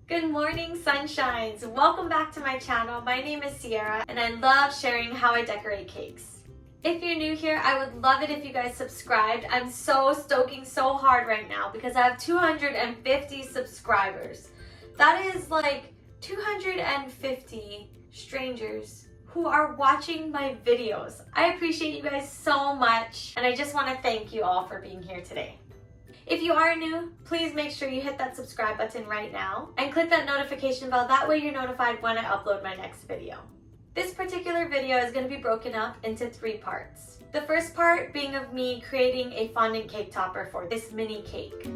Good morning, sunshines! Welcome back to my channel. My name is Sierra and I love sharing how I decorate cakes. If you're new here, I would love it if you guys subscribed. I'm stoking so hard right now because I have 250 subscribers. That is like 250 strangers who are watching my videos. I appreciate you guys so much and I just want to thank you all for being here today. If you are new, please make sure you hit that subscribe button right now and click that notification bell. That way you're notified when I upload my next video. This particular video is going to be broken up into 3 parts. The first part being of me creating a fondant cake topper for this mini cake.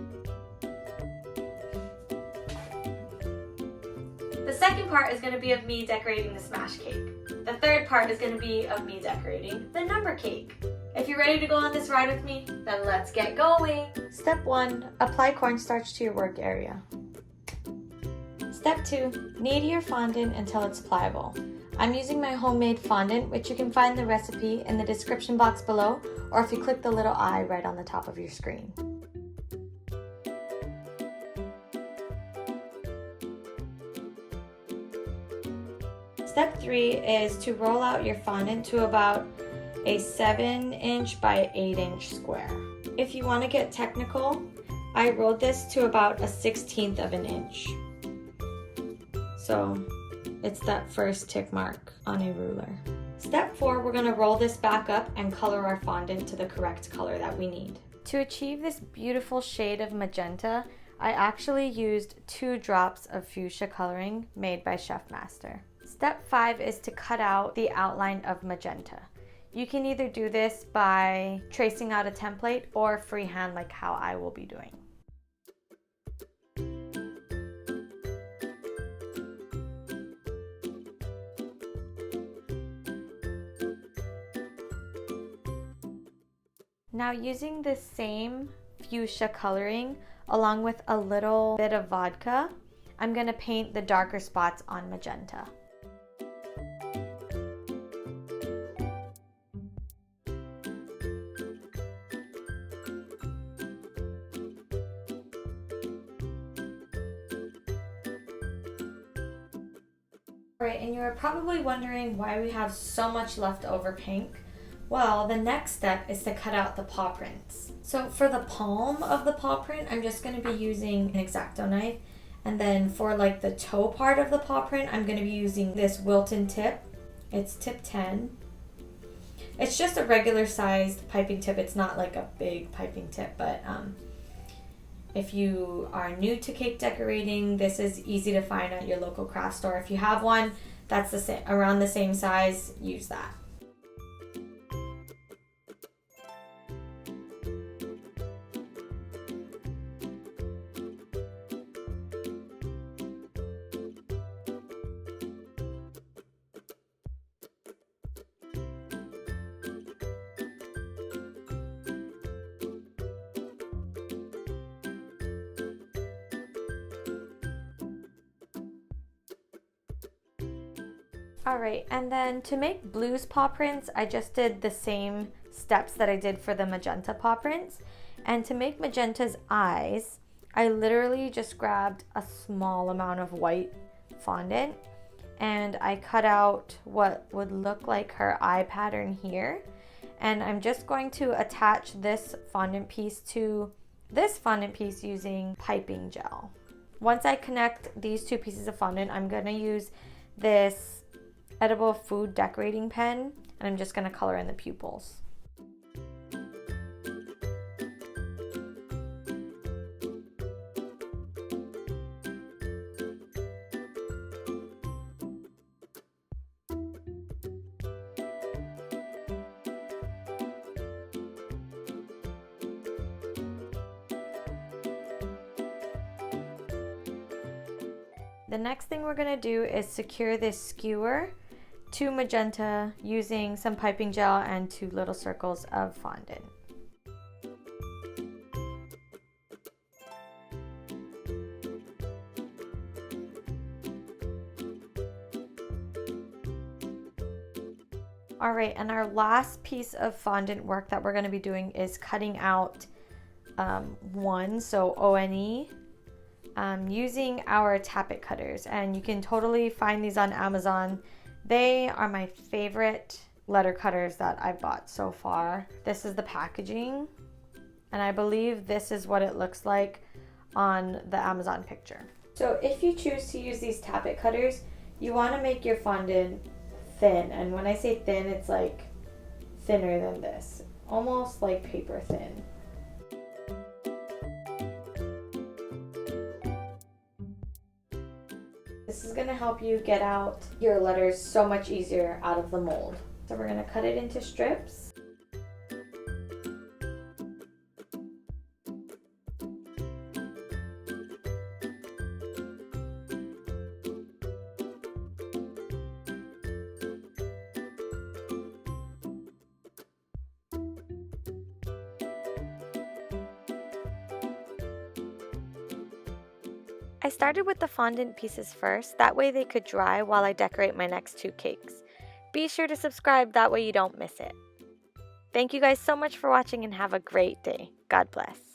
The second part is going to be of me decorating the smash cake. The third part is going to be of me decorating the number cake. If you're ready to go on this ride with me, then let's get going. Step 1, apply cornstarch to your work area. Step 2, knead your fondant until it's pliable. I'm using my homemade fondant, which you can find the recipe in the description box below, or if you click the little eye right on the top of your screen. Step 3 is to roll out your fondant to about a 7-inch by 8-inch square. If you want to get technical, I rolled this to about a 1/16 of an inch. So it's that first tick mark on a ruler. Step 4, we're going to roll this back up and color our fondant to the correct color that we need. To achieve this beautiful shade of magenta, I actually used 2 drops of fuchsia coloring made by Chef Master. Step 5 is to cut out the outline of magenta. You can either do this by tracing out a template or freehand like how I will be doing. Now using this same fuchsia coloring along with a little bit of vodka, I'm going to paint the darker spots on magenta. Alright, and you're probably wondering why we have so much leftover pink. Well, the next step is to cut out the paw prints. So for the palm of the paw print, I'm just going to be using an X-Acto knife. And then for like the toe part of the paw print, I'm going to be using this Wilton tip. It's tip 10. It's just a regular sized piping tip. It's not like a big piping tip, but if you are new to cake decorating, this is easy to find at your local craft store. If you have one that's around the same size, use that. Alright, and then to make blues paw prints, I just did the same steps that I did for the magenta paw prints. And to make magenta's eyes, I literally just grabbed a small amount of white fondant and I cut out what would look like her eye pattern here. And I'm just going to attach this fondant piece to this fondant piece using piping gel. Once I connect these 2 pieces of fondant, I'm going to use this edible food decorating pen and I'm just going to color in the pupils. The next thing we're going to do is secure this skewer to magenta using some piping gel and 2 little circles of fondant. All right, and our last piece of fondant work that we're going to be doing is cutting out one, so ONE, using our tappet cutters, and you can totally find these on Amazon. They are my favorite letter cutters that I've bought so far. This is the packaging, and I believe this is what it looks like on the Amazon picture. So if you choose to use these tappet cutters, you want to make your fondant thin, and when I say thin, it's like thinner than this, almost like paper thin. This is going to help you get out your letters so much easier out of the mold. So we're going to cut it into strips. I started with the fondant pieces first, that way they could dry while I decorate my next 2 cakes. Be sure to subscribe, that way you don't miss it. Thank you guys so much for watching and have a great day. God bless.